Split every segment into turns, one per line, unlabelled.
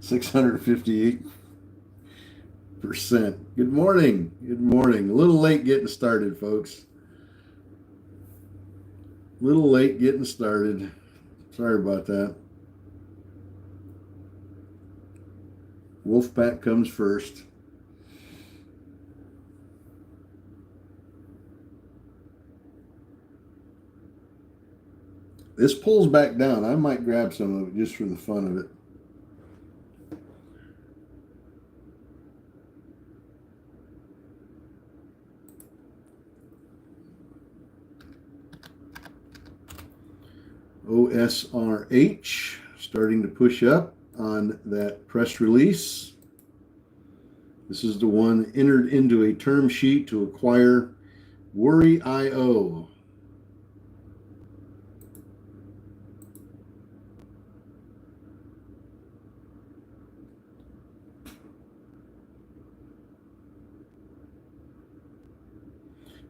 658%. Good morning. Good morning. A little late getting started, folks. A little late getting started. Sorry about that. Wolfpack comes first. This pulls back down. I might grab some of it just for the fun of it. OSRH starting to push up on that press release. This is the one entered into a term sheet to acquire Worry.io.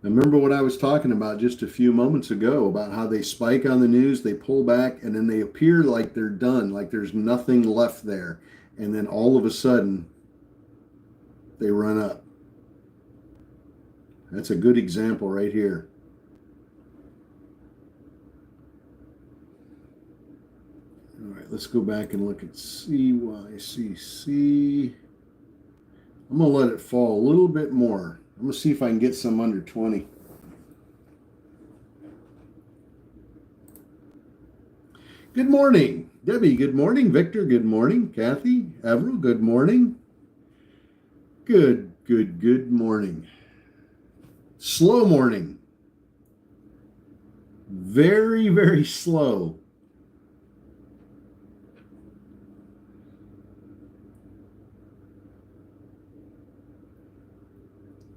Remember what I was talking about just a few moments ago about how they spike on the news, they pull back, and then they appear like they're done, like there's nothing left there. And then all of a sudden, they run up. That's a good example right here. All right, let's go back and look at CYCC. I'm going to let it fall a little bit more. I'm going to see if I can get some under 20. Good morning, Debbie. Good morning, Victor. Good morning, Kathy. Avril. Good morning. Good morning. Slow morning. Very slow.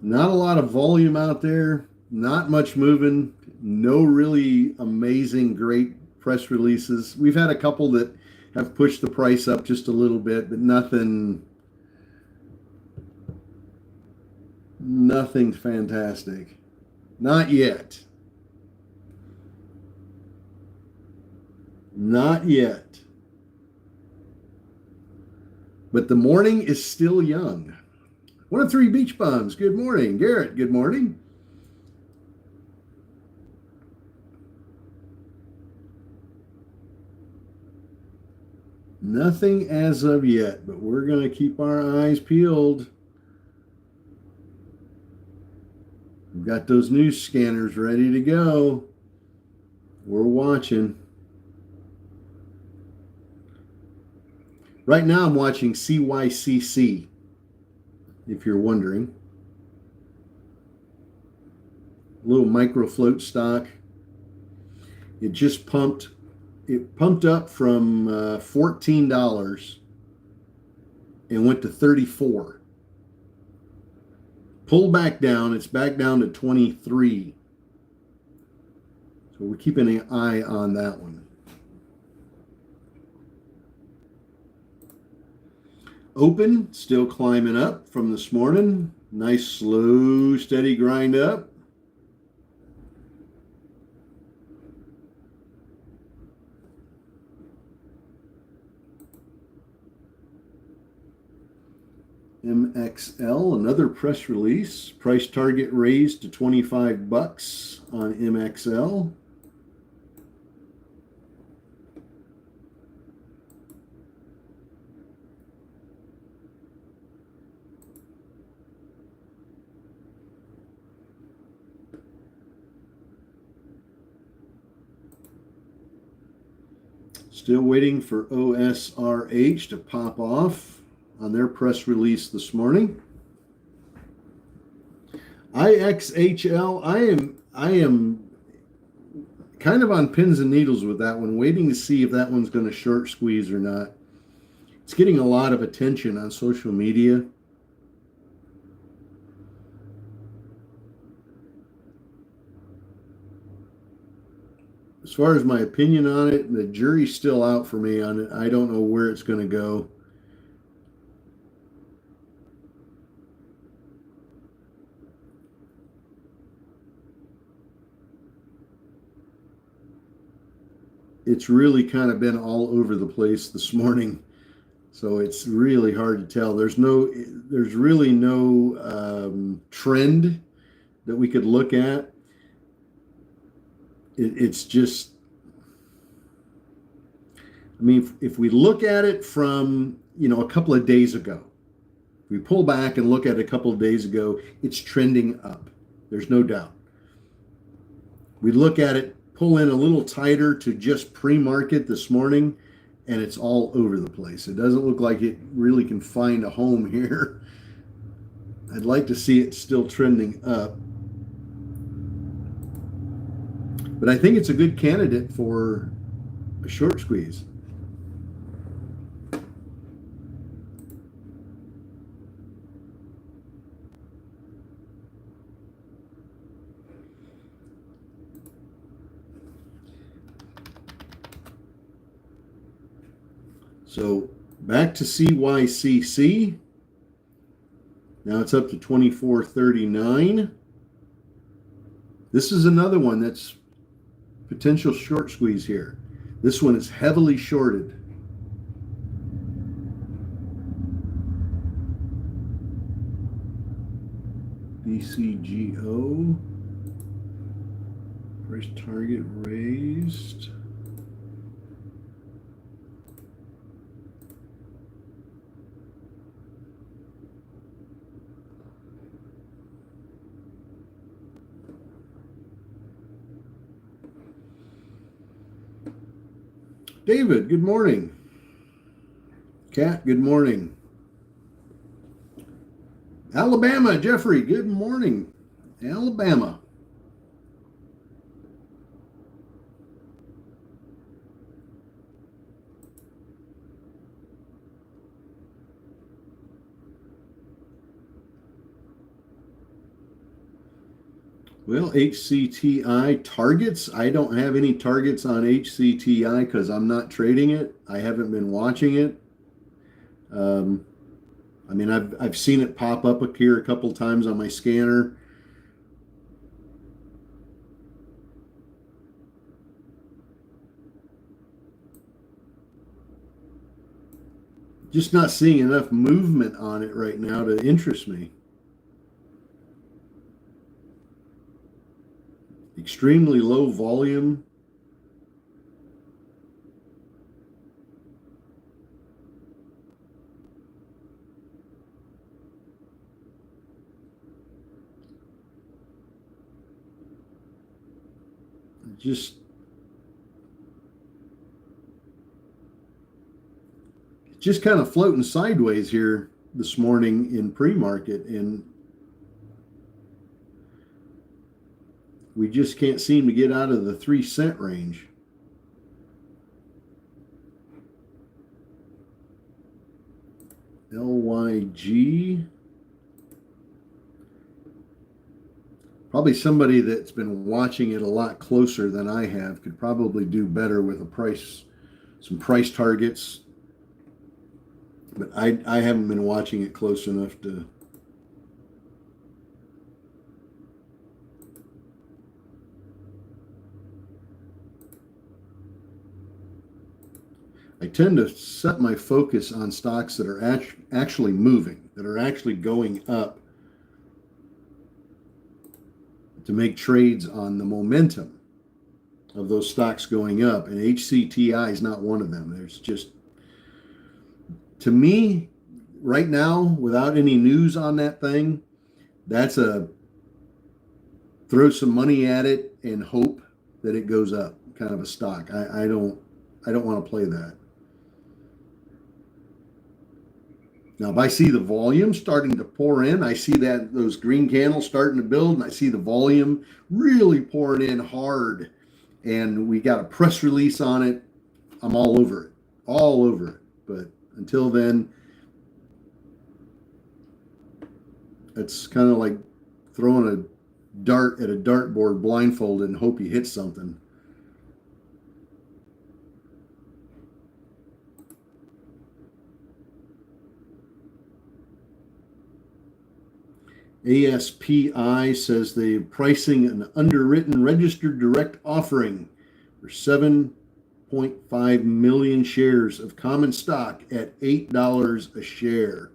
Not a lot of volume out there, not much moving, no really amazing, great press releases. We've had a couple that have pushed the price up just a little bit, but nothing fantastic. Not yet. Not yet. But the morning is still young. 103 Beach Bums. Good morning. Garrett, good morning. Nothing as of yet, but we're going to keep our eyes peeled. We've got those news scanners ready to go. We're watching. Right now I'm watching CYCC, if you're wondering. A little micro float stock. It just pumped up from $14 and went to $34. Pulled back down. It's back down to 23. So we're keeping an eye on that one. Open, still climbing up from this morning. Nice, slow, steady grind up. MXL, another press release. Price target raised to $25 on MXL. Still waiting for OSRH to pop off on their press release this morning. IXHL, I am kind of on pins and needles with that one, waiting to see if that one's going to short squeeze or not. It's getting a lot of attention on social media. As far as my opinion on it, the jury's still out for me on it. I don't know where it's going to go. It's really kind of been all over the place this morning. So it's really hard to tell. There's really no trend that we could look at. It's just, I mean, if we look at it from, a couple of days ago, we pull back and look at it a couple of days ago, it's trending up. There's no doubt. We look at it, pull in a little tighter to just pre-market this morning, and it's all over the place. It doesn't look like it really can find a home here. I'd like to see it still trending up. But I think it's a good candidate for a short squeeze. So back to CYCC. Now it's up to 24.39. This is another one that's potential short squeeze here. This one is heavily shorted. BCGO. Price target raised. David, good morning. Kat, good morning. Alabama, Jeffrey, good morning. Alabama. Well, HCTI targets. I don't have any targets on HCTI because I'm not trading it. I haven't been watching it. I mean, I've seen it pop up here a couple times on my scanner. Just not seeing enough movement on it right now to interest me. Extremely low volume. Just kind of floating sideways here this morning in pre-market, and we just can't seem to get out of the 3 cent range. LYG. Probably somebody that's been watching it a lot closer than I have could probably do better with some price targets. But I haven't been watching it close enough to. I tend to set my focus on stocks that are actually moving, that are actually going up, to make trades on the momentum of those stocks going up. And HCTI is not one of them. There's just, to me, right now, without any news on that thing, that's a throw some money at it and hope that it goes up kind of a stock. I don't want to play that. Now, if I see the volume starting to pour in, I see that those green candles starting to build, and I see the volume really pouring in hard, and we got a press release on it, I'm all over it. But until then, it's kind of like throwing a dart at a dartboard blindfolded and hope you hit something. ASPI says they're pricing an underwritten registered direct offering for 1.5 million shares of common stock at $8 a share.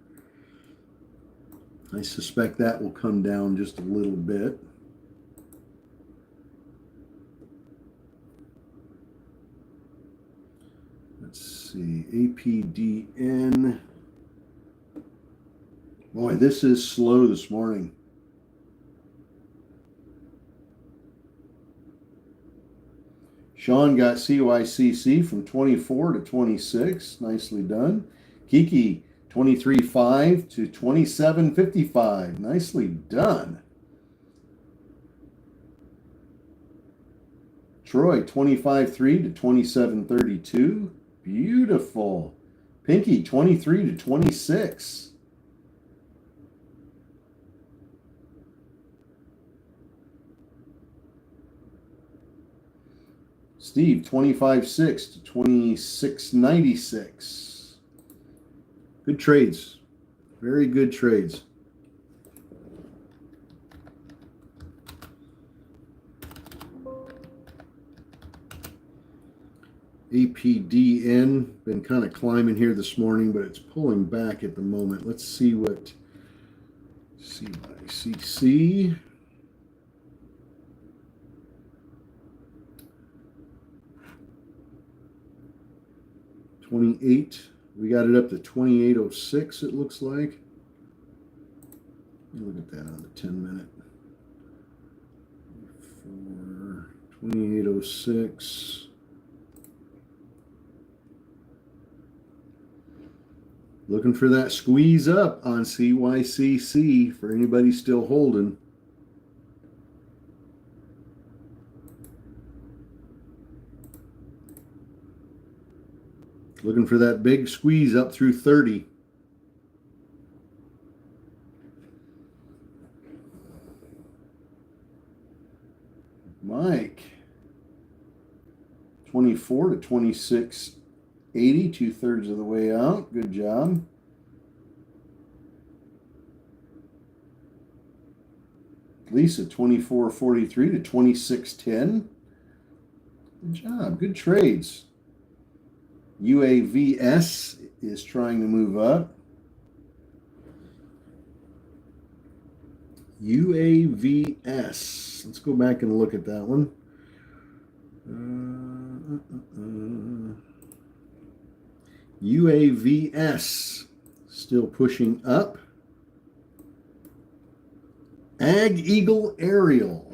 I suspect that will come down just a little bit. Let's see, APDN. Boy, this is slow this morning. Sean got CYCC from 24 to 26. Nicely done. Kiki, 23.5 to 27.55. Nicely done. Troy, 25.3 to 27.32. Beautiful. Pinky, 23 to 26. Steve, 25.6 to 26.96. Good trades. Very good trades. APDN, been kind of climbing here this morning, but it's pulling back at the moment. Let's see what CYCC. $28. We got it up to 28.06, it looks like. Look at that on the 10-minute. 28.06. Looking for that squeeze up on CYCC for anybody still holding. Looking for that big squeeze up through 30. Mike, 24 to 26.80, 2/3 of the way out. Good job. Lisa, 24.43 to 26.10. Good job. Good trades. UAVS is trying to move up. UAVS. Let's go back and look at that one. UAVS still pushing up. Ag Eagle Aerial.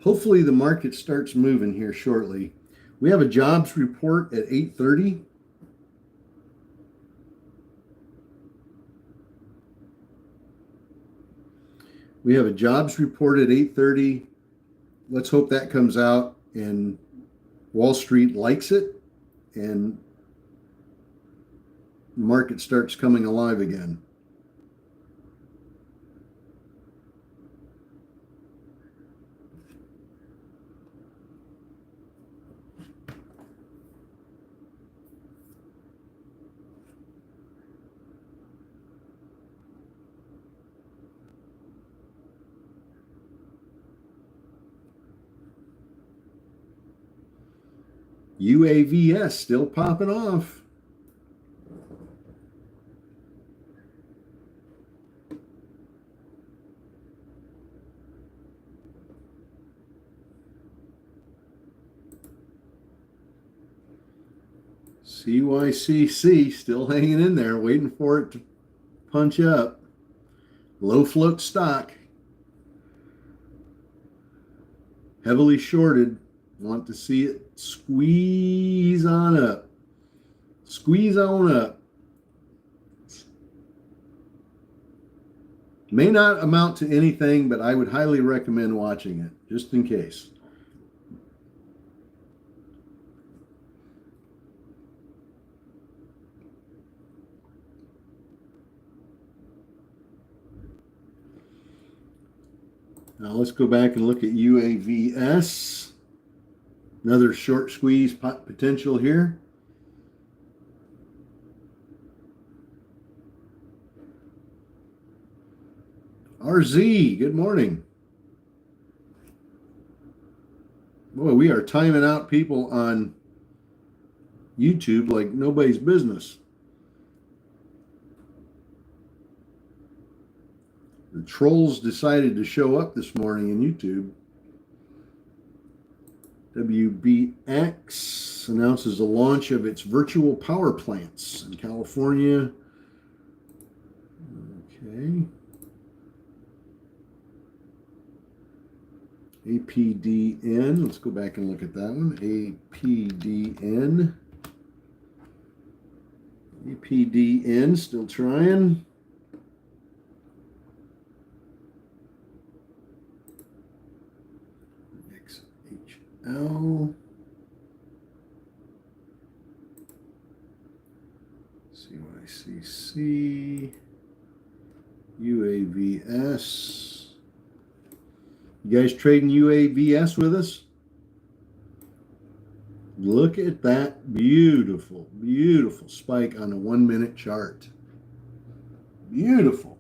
Hopefully the market starts moving here shortly. We have a jobs report at 8:30. We have a jobs report at 8:30. Let's hope that comes out and Wall Street likes it and the market starts coming alive again. UAVS still popping off. CYCC still hanging in there, waiting for it to punch up. Low float stock. Heavily shorted. Want to see it squeeze on up. Squeeze on up. May not amount to anything, but I would highly recommend watching it, just in case. Now let's go back and look at UAVS. Another short squeeze potential here. RZ, good morning. Boy, we are timing out people on YouTube like nobody's business. The trolls decided to show up this morning in YouTube. WBX announces the launch of its virtual power plants in California. Okay. APDN. Let's go back and look at that one. APDN. APDN still trying. XHL. CYCC. UAVS. You guys trading UAVS with us? Look at that beautiful, beautiful spike on a 1 minute chart. Beautiful.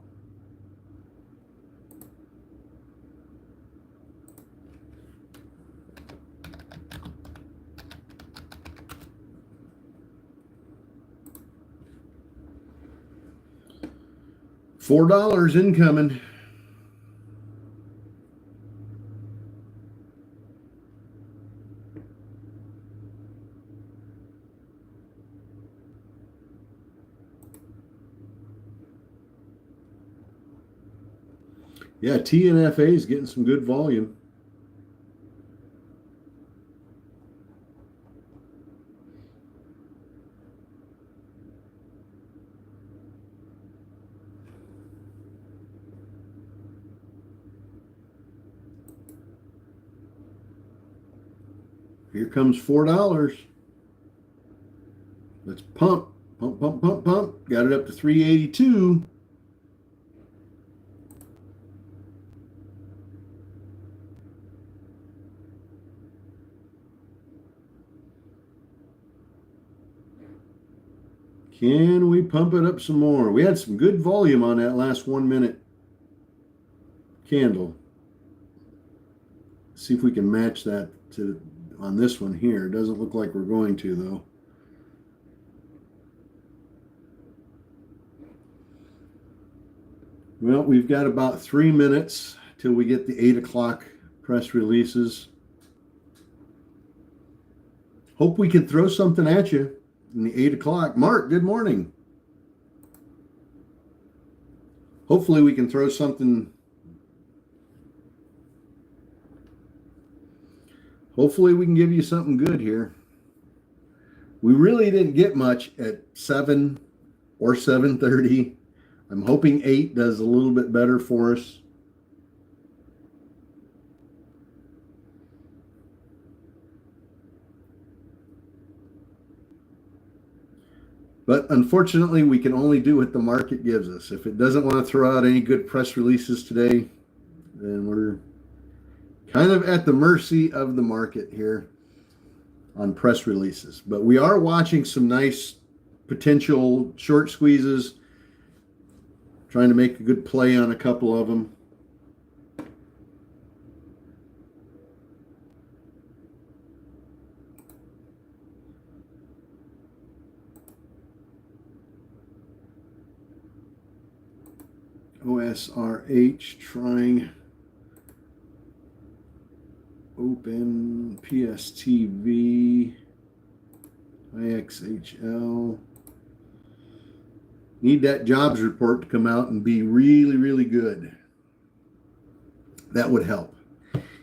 $4 incoming. Yeah, TNFA is getting some good volume. Here comes $4. Let's pump, pump, pump, pump, pump. Got it up to 382. Can we pump it up some more? We had some good volume on that last 1 minute candle. See if we can match that to on this one here. It doesn't look like we're going to, though. Well, we've got about 3 minutes till we get the 8 o'clock press releases. Hope we can throw something at you in the 8 o'clock. Mark, good morning. Hopefully we can throw something. Hopefully we can give you something good here. We really didn't get much at 7 or 7:30. I'm hoping 8 does a little bit better for us. But unfortunately, we can only do what the market gives us. If it doesn't want to throw out any good press releases today, then we're kind of at the mercy of the market here on press releases. But we are watching some nice potential short squeezes, trying to make a good play on a couple of them. OSRH trying open, PSTV, IXHL. Need that jobs report to come out and be really, really good. That would help.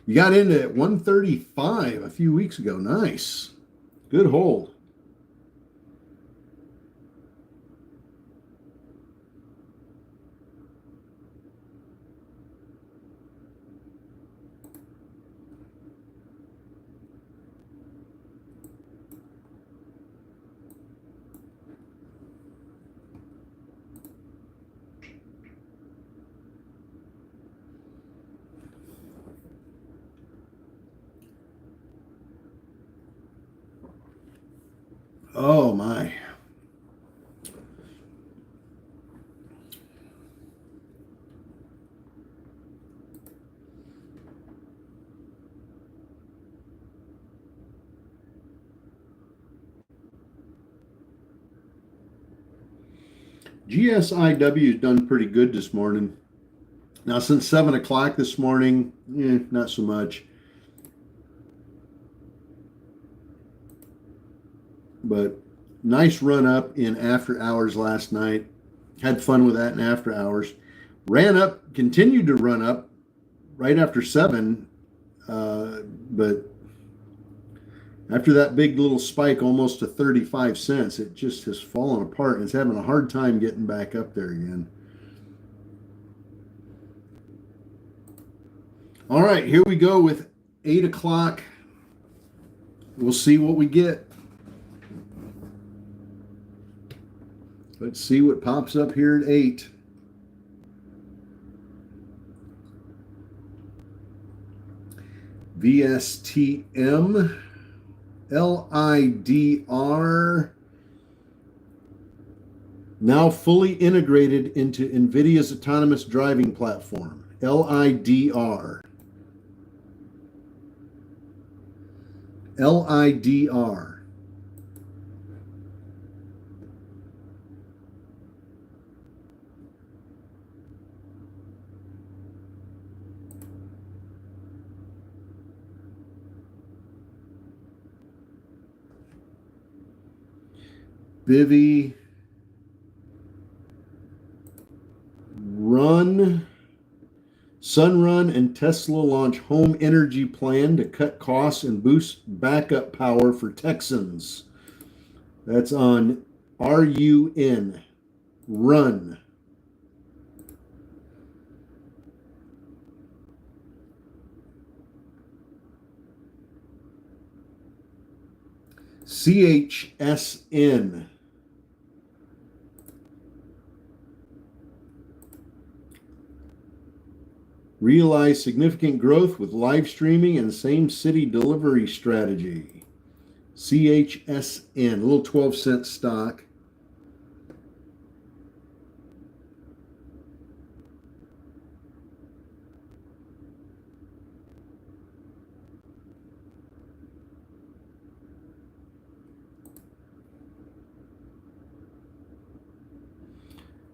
You got into at 135 a few weeks ago. Nice. Good hold. Oh my. GSIW has done pretty good this morning. Now, since 7 o'clock this morning, not so much. But nice run up in after hours last night. Had fun with that in after hours. Ran up, continued to run up right after 7. But after that big little spike, almost to 35 cents, it just has fallen apart. It's having a hard time getting back up there again. All right, here we go with 8 o'clock. We'll see what we get. Let's see what pops up here at 8. VSTM, LIDR, now fully integrated into NVIDIA's autonomous driving platform. LIDR. LIDR. Bivy, Sunrun and Tesla launch home energy plan to cut costs and boost backup power for Texans. That's on RUN. Run. CHSN. Realize significant growth with live streaming and same city delivery strategy. CHSN, a little 12-cent stock.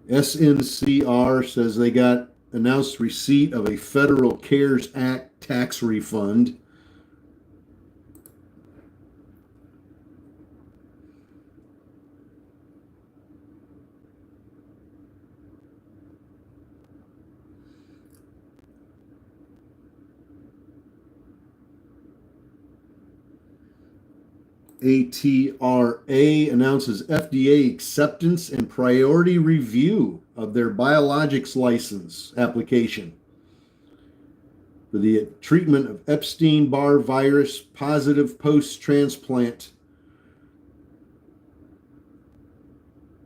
SNCR says they got announced receipt of a federal CARES Act tax refund. ATRA announces FDA acceptance and priority review of their biologics license application for the treatment of Epstein-Barr virus positive post-transplant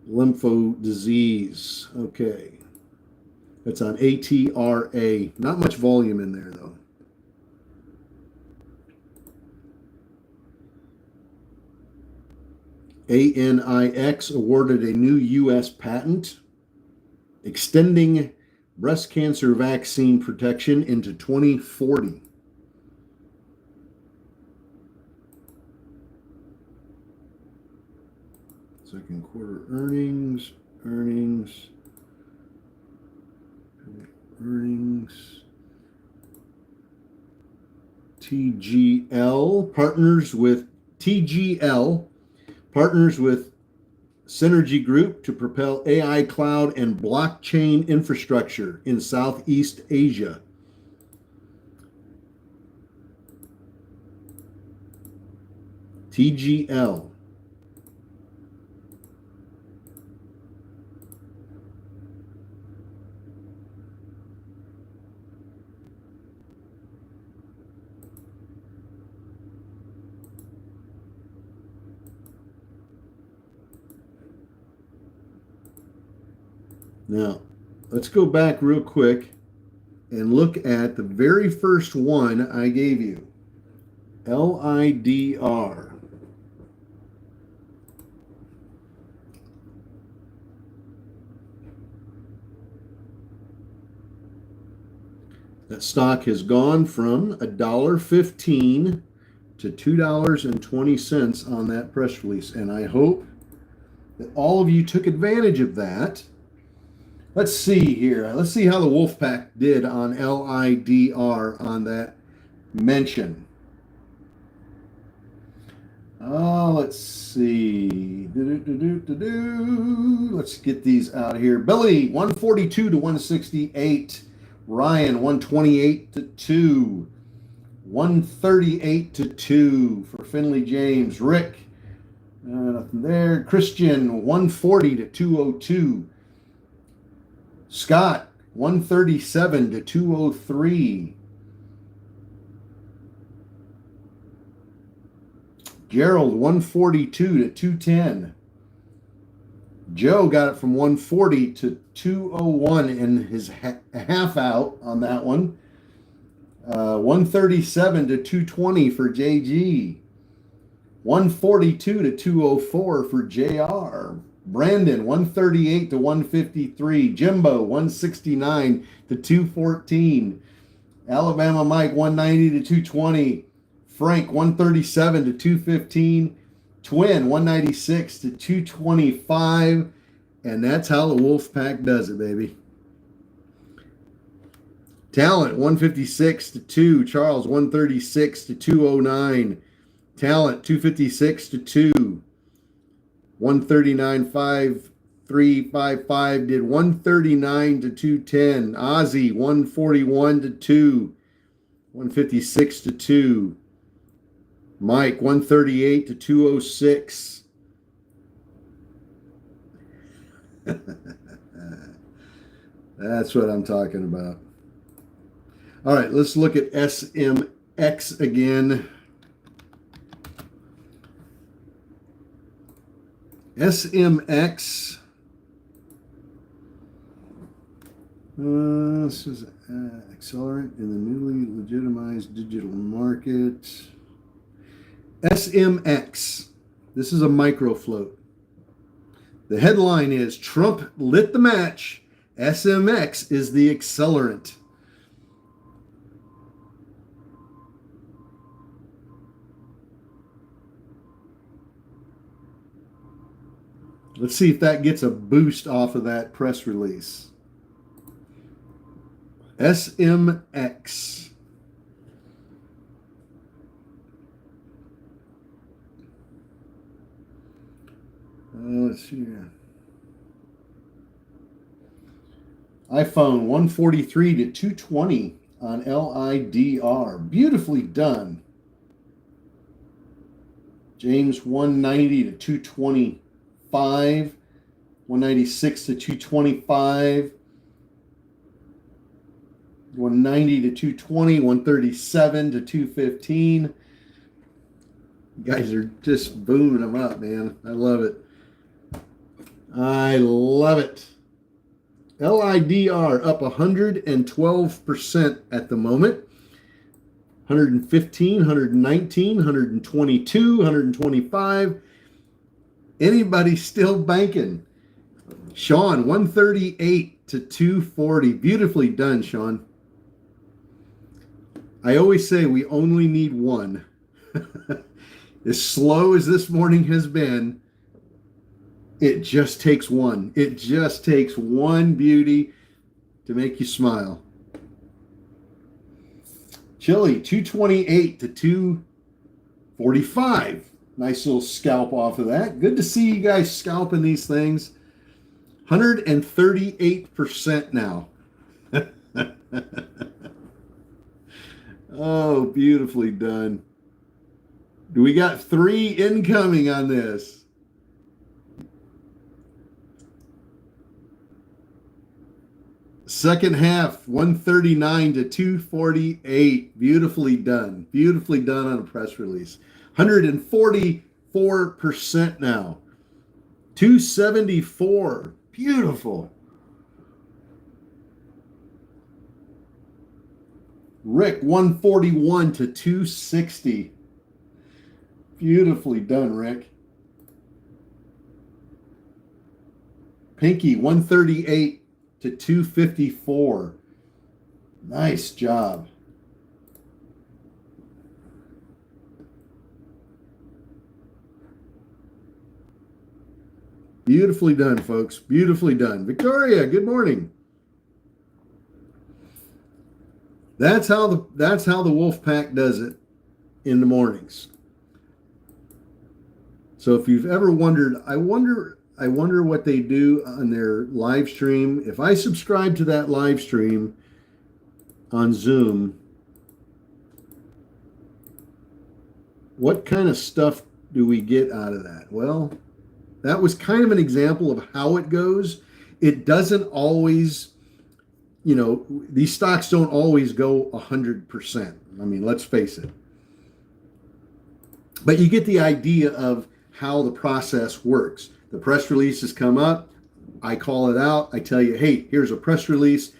lympho disease. Okay. That's on ATRA. Not much volume in there, though. ANIX awarded a new U.S. patent extending breast cancer vaccine protection into 2040. Second quarter earnings. TGL partners with Synergy Group to propel AI cloud and blockchain infrastructure in Southeast Asia. TGL. Now, let's go back real quick and look at the very first one I gave you. LIDR. That stock has gone from $1.15 to $2.20 on that press release. And I hope that all of you took advantage of that Let's see here. Let's see how the Wolfpack did on LIDR on that mention. Oh, let's see. Let's get these out here. Billy, 142 to 168. Ryan, 128 to 2. 138 to 2 for Finley James. Rick, nothing there. Christian, 140 to 202. Scott, 137 to 203. Gerald, 142 to 210. Joe got it from 140 to 201 in his half out on that one. 137 to 220 for JG. 142 to 204 for JR. Brandon, 138 to 153. Jimbo, 169 to 214. Alabama Mike, 190 to 220. Frank, 137 to 215. Twin, 196 to 225. And that's how the Wolfpack does it, baby. Talent, 156 to 2. Charles, 136 to 209. Talent, 256 to 2. 139.5355 did 139 to 210. Ozzy, 141 to 2. 156 to 2. Mike, 138 to 206. That's what I'm talking about. All right, let's look at SMX again. SMX. This is accelerant in the newly legitimized digital market. SMX. This is a micro float. The headline is Trump lit the match. SMX is the accelerant. Let's see if that gets a boost off of that press release. SMX. Let's see here. iPhone 143 to 220 on LIDR. Beautifully done. James 190 to 225. 196 to 225. 190 to 220. 137 to 215. You guys are just booming them up, man. I love it. I love it. LIDR up 112% at the moment. 115, 119, 122, 125. Anybody still banking? Sean, 138 to 240. Beautifully done, Sean. I always say we only need one. As slow as this morning has been, it just takes one. It just takes one beauty to make you smile. Chili, 228 to 245. Nice little scalp off of that. Good to see you guys scalping these things. 138% now. Oh, beautifully done. Do we got 3 incoming on this? Second half, 139 to 248. Beautifully done. Beautifully done on a press release. 144% now. 274. Beautiful. Rick, 141 to 260. Beautifully done, Rick. Pinky, 138 to 254. Nice job. Beautifully done, folks. Beautifully done. Victoria, good morning. That's how the wolf pack does it in the mornings. So if you've ever wondered, I wonder what they do on their live stream. If I subscribe to that live stream on Zoom, what kind of stuff do we get out of that? Well, that was kind of an example of how it goes. It doesn't always, these stocks don't always go 100%. I mean, let's face it. But you get the idea of how the process works. The press releases come up. I call it out. I tell you, hey, here's a press release.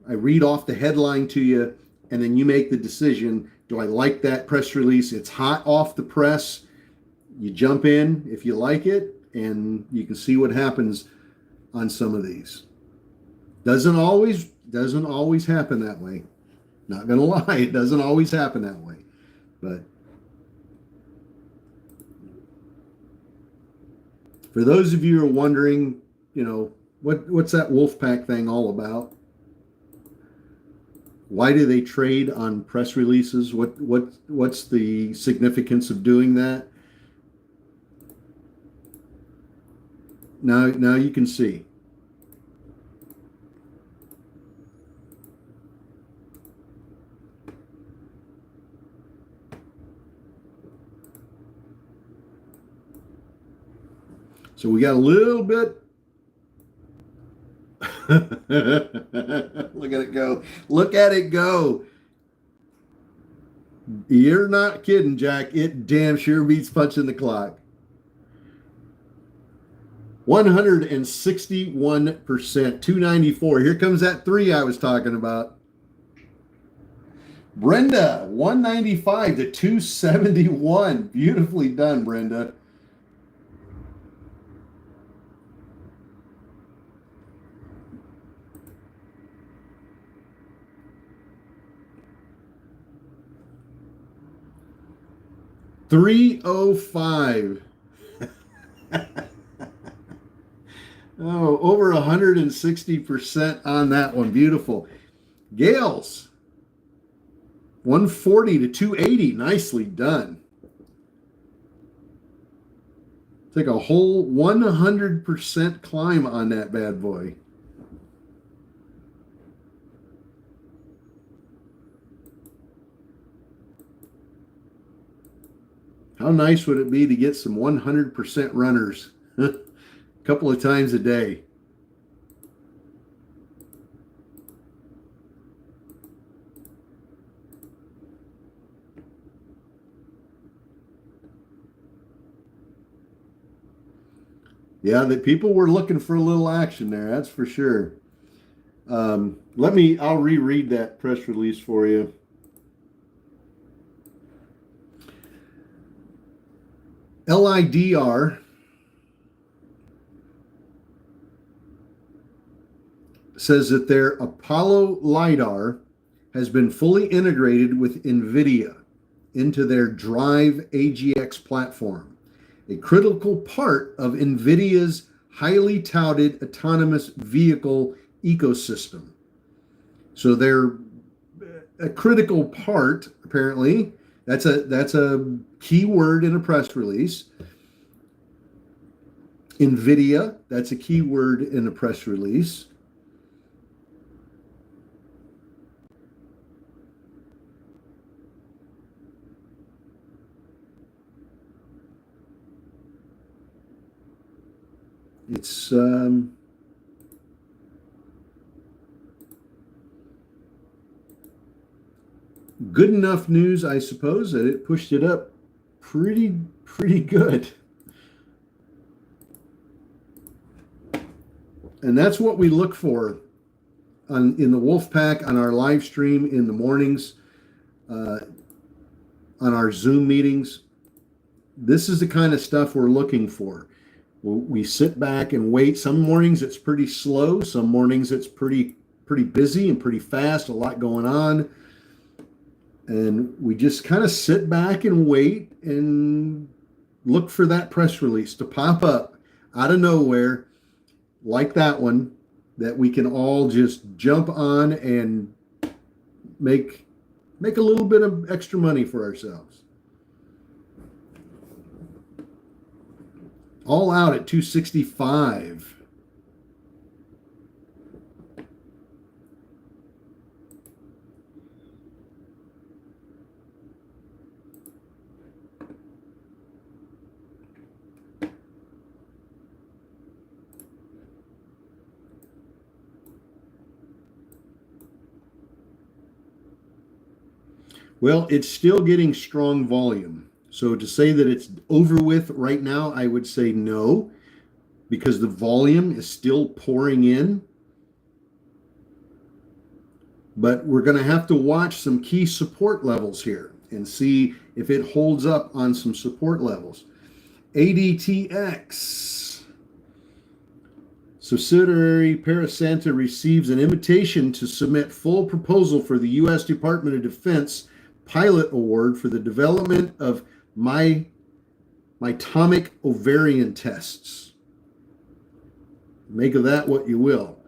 I read off the headline to you, and then you make the decision. Do I like that press release? It's hot off the press. You jump in if you like it, and you can see what happens on some of these. Doesn't always happen that way. Not gonna lie, it doesn't always happen that way. But for those of you who are wondering, what's that Wolfpack thing all about? Why do they trade on press releases? What's the significance of doing that? Now you can see. So we got a little bit. Look at it go. Look at it go. You're not kidding, Jack. It damn sure beats punching the clock. 161%, 294. Here comes that 3 I was talking about. Brenda, 195 to 271. Beautifully done, Brenda. $305. Oh, over 160% on that one. Beautiful. Gales, 140 to 280. Nicely done. Take a whole 100% climb on that bad boy. How nice would it be to get some 100% runners a couple of times a day? Yeah, that people were looking for a little action there, that's for sure. I'll reread that press release for you. LIDR says that their Apollo LiDAR has been fully integrated with NVIDIA into their Drive AGX platform, a critical part of NVIDIA's highly touted autonomous vehicle ecosystem. So they're a critical part, apparently. That's a key word in a press release. NVIDIA, that's a key word in a press release. It's good enough news, I suppose, that it pushed it up pretty good. And that's what we look for in the Wolfpack, on our live stream in the mornings, on our Zoom meetings. This is the kind of stuff we're looking for. We sit back and wait. Some mornings it's pretty slow. Some mornings it's pretty busy and pretty fast, a lot going on. And we just kind of sit back and wait and look for that press release to pop up. out of nowhere, like that one, that we can all just jump on and make a little bit of extra money for ourselves. All out at 265. Well, it's still getting strong volume. So to say that it's over with right now, I would say no, because the volume is still pouring in. But we're going to have to watch some key support levels here and see if it holds up on some support levels. ADTX. Subsidiary Parasanta receives an invitation to submit full proposal for the U.S. Department of Defense pilot award for the development of mitomic ovarian tests. Make of that what you will.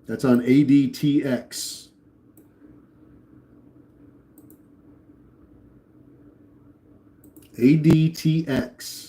That's on ADTX. ADTX.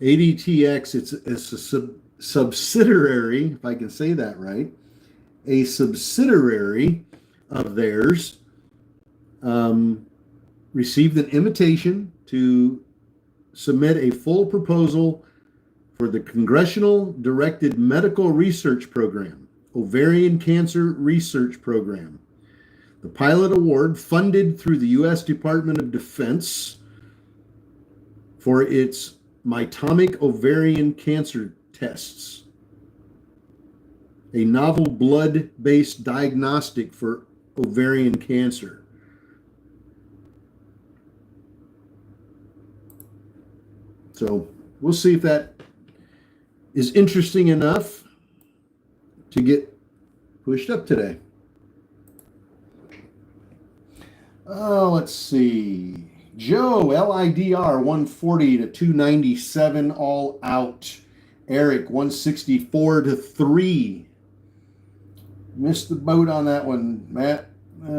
ADTX, it's a subsidiary, if I can say that right, a subsidiary of theirs received an invitation to submit a full proposal for the Congressional Directed Medical Research Program, Ovarian Cancer Research Program. The pilot award, funded through the U.S. Department of Defense for its mitomic ovarian cancer tests, a novel blood-based diagnostic for ovarian cancer. So we'll see if that is interesting enough to get pushed up today. Let's see. Joe, LIDR 140 to 297, all out. Eric 164 to 3. Missed the boat on that one, Matt. If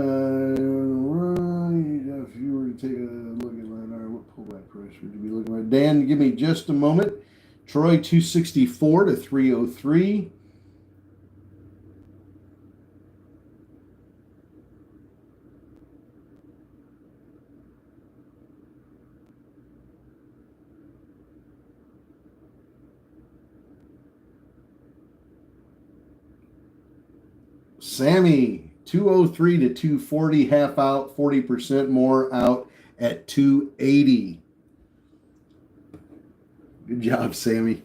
you were to take a look at what pullback price would you be looking at? Dan, give me just a moment. Troy 264 to 303. Sammy, 203 to 240, half out, 40% more out at 280. Good job, Sammy.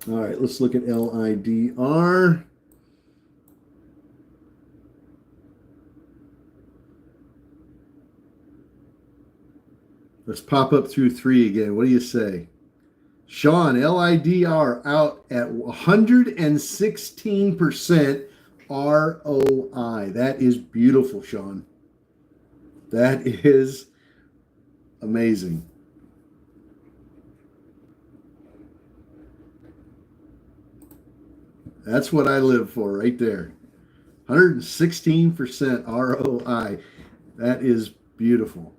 All right, let's look at LIDR. Let's pop up through 3 again. What do you say? Sean, LIDR out at 116% ROI. That is beautiful, Sean. That is amazing. That's what I live for right there. 116% ROI. That is beautiful.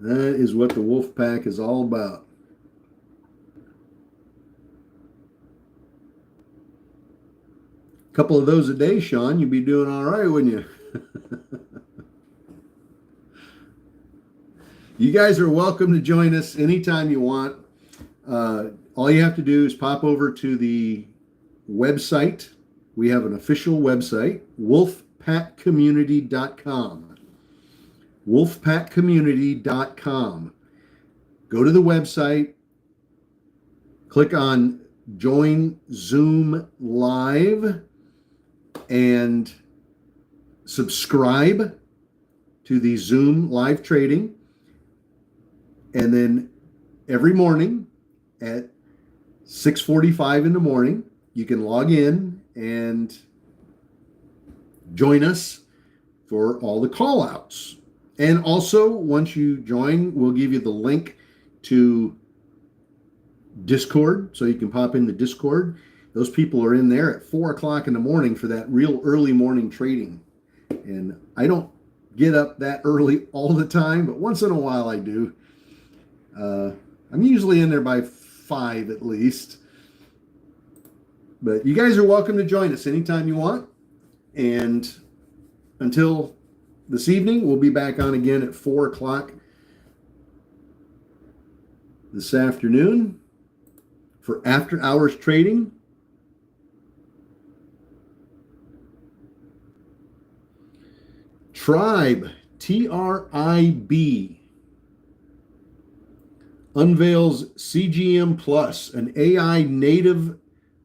That is what the Wolf Pack is all about. A couple of those a day, Sean, you'd be doing all right, wouldn't you? You guys are welcome to join us anytime you want. All you have to do is pop over to the website. We have an official website, Wolf wolfpackcommunity.com. wolfpackcommunity.com. Go to the website, click on Join Zoom Live, and subscribe to the Zoom live trading. And then every morning at 6:45 in the morning, you can log in and join us for all the call outs. And also, once you join, we'll give you the link to Discord, so you can pop in the Discord. Those people are in there at 4 o'clock in the morning for that real early morning trading. And I don't get up that early all the time, but once in a while I do. I'm usually in there by 5 at least. But you guys are welcome to join us anytime you want. And until this evening, we'll be back on again at 4 o'clock this afternoon for after hours trading. Tribe, TRIB, unveils CGM Plus, an AI native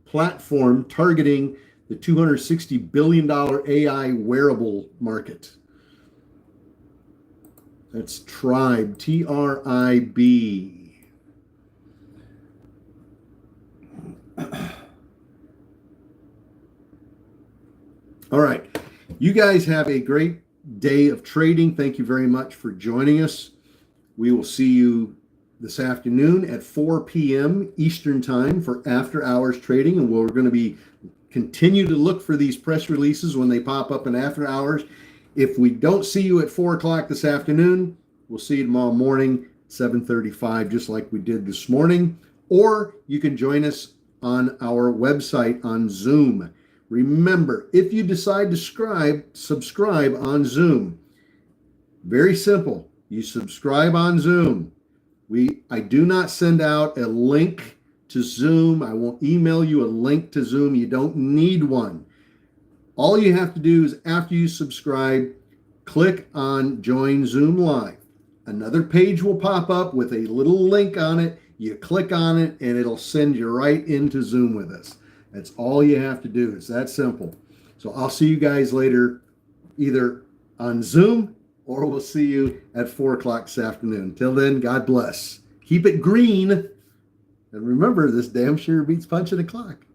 platform targeting the $260 billion AI wearable market. That's Tribe, TRIB. All right. You guys have a great day of trading. Thank you very much for joining us. We will see you this afternoon at 4 p.m. Eastern Time for after hours trading. And we're going to be continue to look for these press releases when they pop up in after hours. If we don't see you at 4 o'clock this afternoon, we'll see you tomorrow morning, 7:35, just like we did this morning. Or you can join us on our website on Zoom. Remember, if you decide to subscribe on Zoom, very simple. You subscribe on Zoom. I do not send out a link to Zoom. I won't email you a link to Zoom. You don't need one. All you have to do is after you subscribe, click on Join Zoom Live. Another page will pop up with a little link on it. You click on it and it'll send you right into Zoom with us. That's all you have to do. It's that simple. So I'll see you guys later, either on Zoom or we'll see you at 4 o'clock this afternoon. Till then, God bless. Keep it green. And remember, this damn sure beats punching a clock.